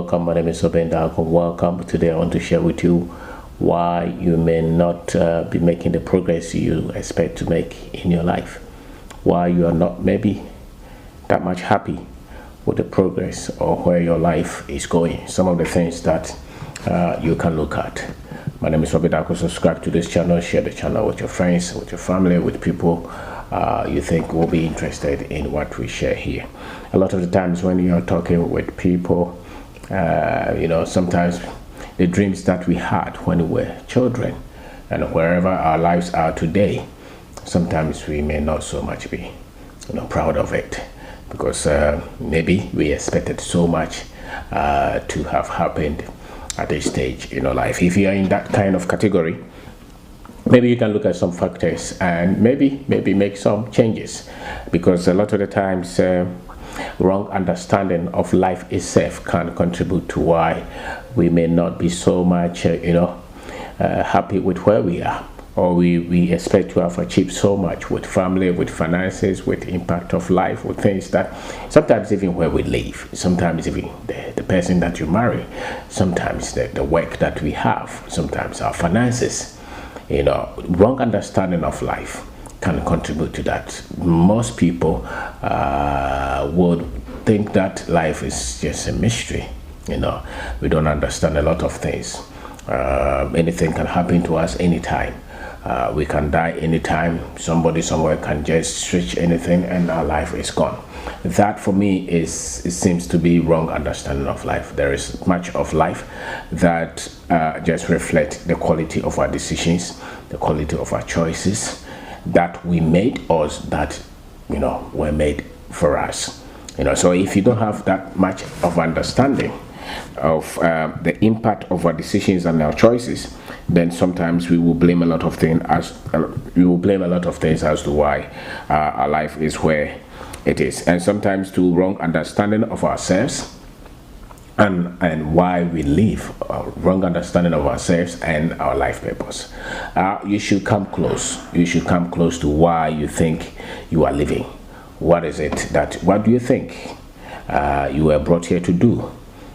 welcome. My name is Obin Darko. Welcome. Today I want to share with you why you may not be making the progress you expect to make in your life. Why you are not maybe that much happy with the progress or where your life is going. Some of the things that you can look at. My name is Obin Darko. Subscribe to this channel. Share the channel with your friends, with your family, with people you think will be interested in what we share here. A lot of the times when you are talking with people, sometimes the dreams that we had when we were children and wherever our lives are today, sometimes we may not so much be proud of it, because maybe we expected so much to have happened at this stage in our life. If you are in that kind of category, maybe you can look at some factors and maybe make some changes, because a lot of the times wrong understanding of life itself can contribute to why we may not be so much happy with where we are, or we expect to have achieved so much with family, with finances, with impact of life, with things that sometimes even where we live, sometimes even the person that you marry, sometimes the work that we have, sometimes our finances. Wrong understanding of life can contribute to that. Most people would think that life is just a mystery. We don't understand a lot of things. Anything can happen to us anytime. We can die anytime. Somebody somewhere can just switch anything and our life is gone. That for me it seems to be wrong understanding of life. There is much of life that just reflect the quality of our decisions, the quality of our choices that we made, or that were made for us. So if you don't have that much of understanding of the impact of our decisions and our choices, then sometimes we will blame a lot of things as to why our life is where it is, and sometimes to wrong understanding of ourselves and why we live, wrong understanding of ourselves and our life purpose. You should come close. You should come close to why you think you are living. What do you think you were brought here to do?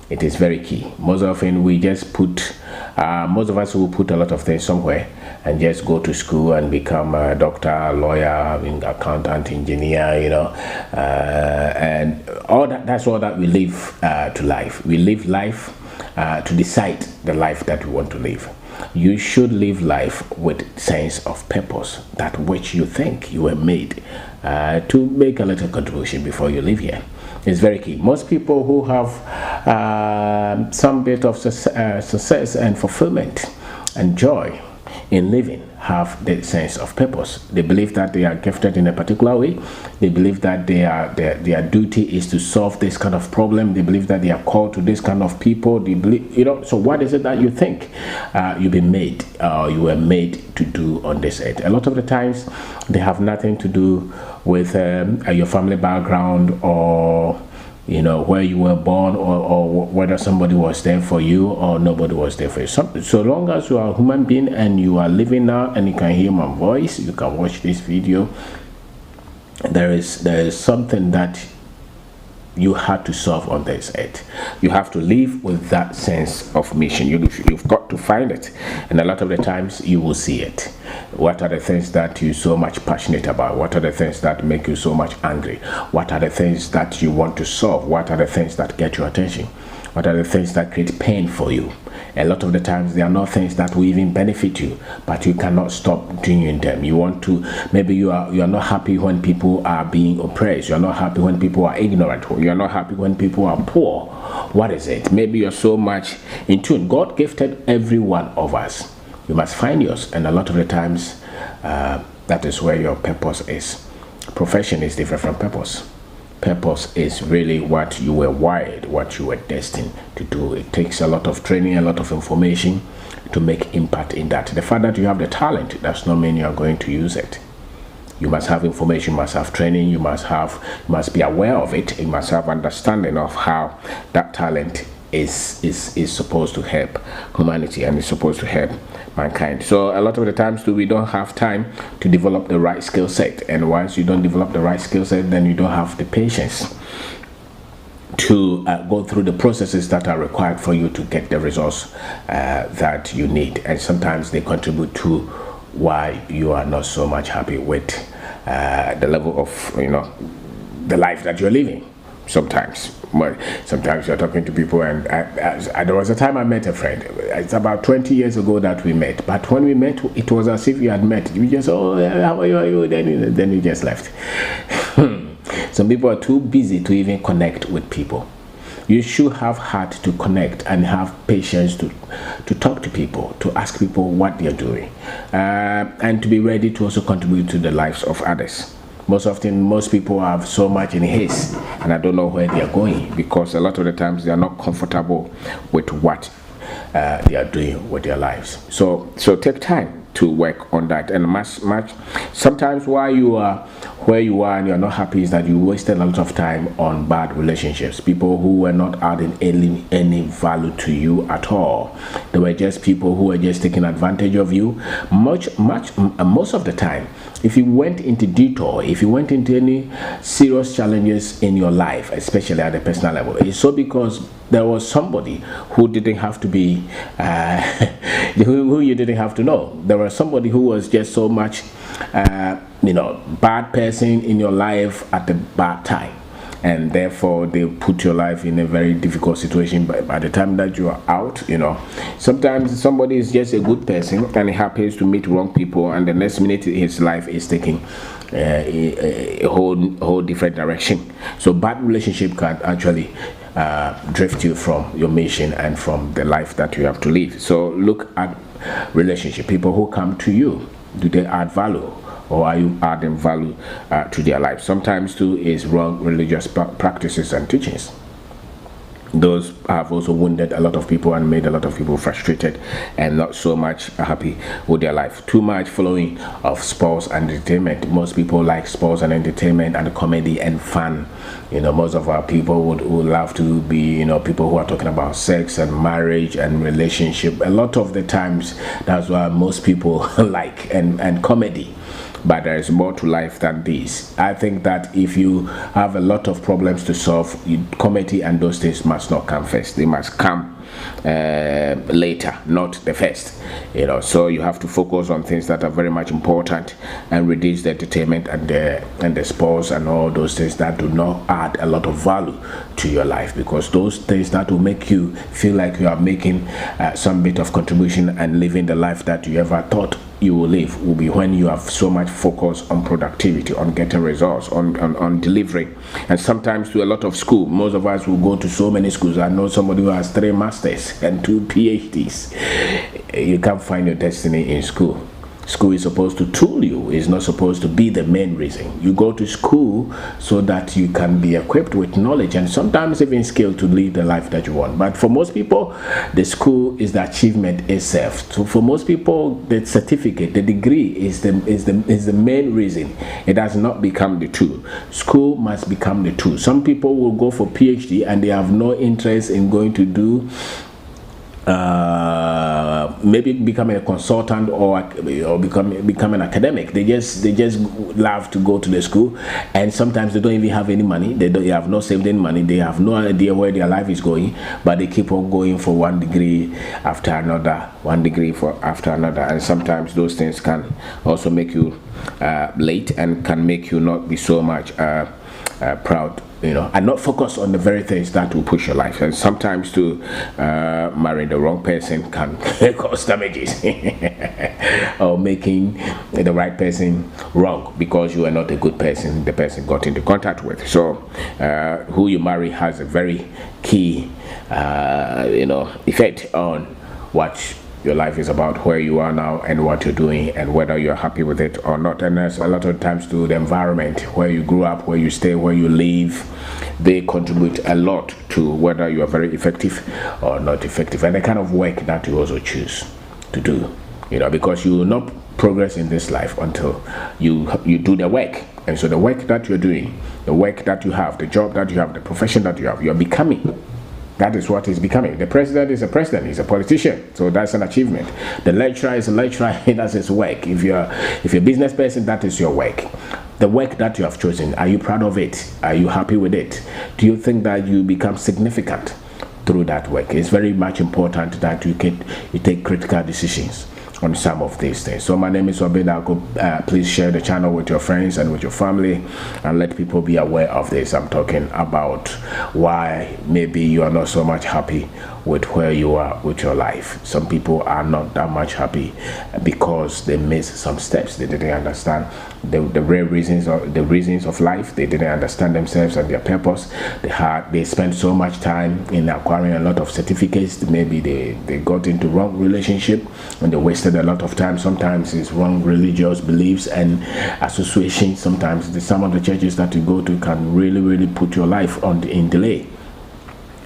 It is very key. Most often we just most of us will put a lot of things somewhere and just go to school and become a doctor, lawyer, accountant, engineer, and all that. That's all that we live to life. We live life to decide the life that we want to live. You should live life with sense of purpose, that which you think you were made to make a little contribution before you leave here. It's very key. Most people who have some bit of success and fulfillment and joy in living have the sense of purpose. They believe that they are gifted in a particular way. They believe that their duty is to solve this kind of problem. They believe that they are called to this kind of people. They believe, so what is it that you think you've been made, you were made to do on this earth? A lot of the times they have nothing to do with your family background, or where you were born, or whether somebody was there for you or nobody was there for you. So long as you are a human being and you are living now and you can hear my voice, you can watch this video, there is something that you had to solve on this earth. You have to live with that sense of mission. You've got to find it, and a lot of the times you will see it. What are the things that you're so much passionate about? What are the things that make you so much angry? What are the things that you want to solve? What are the things that get your attention? What are the things that create pain for you? A lot of the times they are not things that will even benefit you, but you cannot stop doing them. You want to, maybe you are not happy when people are being oppressed. You are not happy when people are ignorant. You are not happy when people are poor. What is it? Maybe you're so much in tune. God gifted every one of us. You must find yours, and a lot of the times that is where your purpose is. Profession is different from purpose. Purpose is really what you were wired, what you were destined to do. It takes a lot of training, a lot of information to make impact in that. The fact that you have the talent does not mean you are going to use it. You must have information, you must have training, you must be aware of it, you must have understanding of how that talent is supposed to help humanity and is supposed to help mankind. So a lot of the times we don't have time to develop the right skill set, and once you don't develop the right skill set, then you don't have the patience to go through the processes that are required for you to get the results that you need, and sometimes they contribute to why you are not so much happy with the level of the life that you're living. Sometimes you're talking to people, and there was a time I met a friend. It's about 20 years ago that we met, but when we met, it was as if you had met. We just, oh, how are you? Then we just left. Some people are too busy to even connect with people. You should have heart to connect and have patience to talk to people, to ask people what they're doing, and to be ready to also contribute to the lives of others. Most people have so much in haste, and I don't know where they are going, because a lot of the times they are not comfortable with what they are doing with their lives. So take time to work on that, and sometimes why you are where you are and you're not happy is that you wasted a lot of time on bad relationships, people who were not adding any value to you at all. They were just people who were just taking advantage of you. Most of the time, if you went into detour, if you went into any serious challenges in your life, especially at the personal level, it's so because there was somebody who didn't have to be who you didn't have to know. There was somebody who was just so much bad person in your life at the bad time, and therefore they put your life in a very difficult situation. But by the time that you are out, sometimes somebody is just a good person and he happens to meet wrong people, and the next minute his life is taking a whole different direction. So bad relationship can actually drift you from your mission and from the life that you have to live. So look at relationship. People who come to you, do they add value, or are you adding value to their life? Sometimes too is wrong religious practices and teachings. Those have also wounded a lot of people and made a lot of people frustrated and not so much happy with their life. Too much following of sports and entertainment. Most people like sports and entertainment and comedy and fun. Most of our people would love to be, people who are talking about sex and marriage and relationship. A lot of the times, that's why most people like and comedy. But there is more to life than this. I think that if you have a lot of problems to solve, comedy and those things must not come first. They must come later, not the first. So you have to focus on things that are very much important and reduce the entertainment and the sports and all those things that do not add a lot of value to your life, because those things that will make you feel like you are making some bit of contribution and living the life that you ever thought you will live will be when you have so much focus on productivity, on getting results, on delivering. And sometimes to a lot of school, most of us will go to so many schools. I know somebody who has 3 masters and 2 PhDs. You can't find your destiny in school. School is supposed to tool you. It's not supposed to be the main reason. You go to school so that you can be equipped with knowledge and sometimes even skill to live the life that you want. But for most people, the school is the achievement itself. So for most people, the certificate, the degree is the main reason. It has not become the tool. School must become the tool. Some people will go for PhD and they have no interest in going to do maybe becoming a consultant or become an academic. They just love to go to the school, and sometimes they don't even have any money. They have not saved any money. They have no idea where their life is going, but they keep on going for one degree after another, and sometimes those things can also make you late and can make you not be so much proud, and not focus on the very things that will push your life. And sometimes to marrying the wrong person can cause damages or making the right person wrong because you are not a good person the person got into contact with. So who you marry has a very key effect on what your life is about, where you are now and what you're doing and whether you're happy with it or not. And there's a lot of times to the environment where you grew up, where you stay, where you live. They contribute a lot to whether you are very effective or not effective, and the kind of work that you also choose to do, because you will not progress in this life until you do the work. And so the work that you're doing, the work that you have, the job that you have, the profession that you have, you're becoming. That is what he's becoming. The president is a president. He's a politician. So that's an achievement. The lecturer is a lecturer. That's his work. If you're a business person, that is your work. The work that you have chosen, are you proud of it? Are you happy with it? Do you think that you become significant through that work? It's very much important that you take critical decisions on some of these things. So my name is Obinna. Please share the channel with your friends and with your family and let people be aware of this. I'm talking about why maybe you are not so much happy with where you are with your life. Some people are not that much happy because they missed some steps. They didn't understand the real reasons of life. They didn't understand themselves and their purpose. They spent so much time in acquiring a lot of certificates. Maybe they got into wrong relationship and they wasted a lot of time. Sometimes it's wrong religious beliefs and associations. Sometimes some of the churches that you go to can really put your life in delay.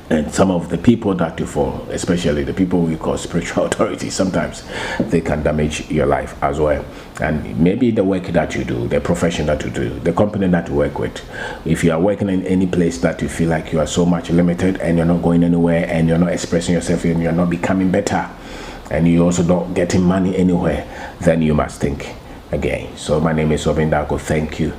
And some of the people that you follow, especially the people we call spiritual authorities, sometimes they can damage your life as well. And maybe the work that you do, the profession that you do, the company that you work with, if you are working in any place that you feel like you are so much limited and you're not going anywhere and you're not expressing yourself and you're not becoming better and you're also not getting money anywhere, then you must think again. So my name is Obinna. Thank you.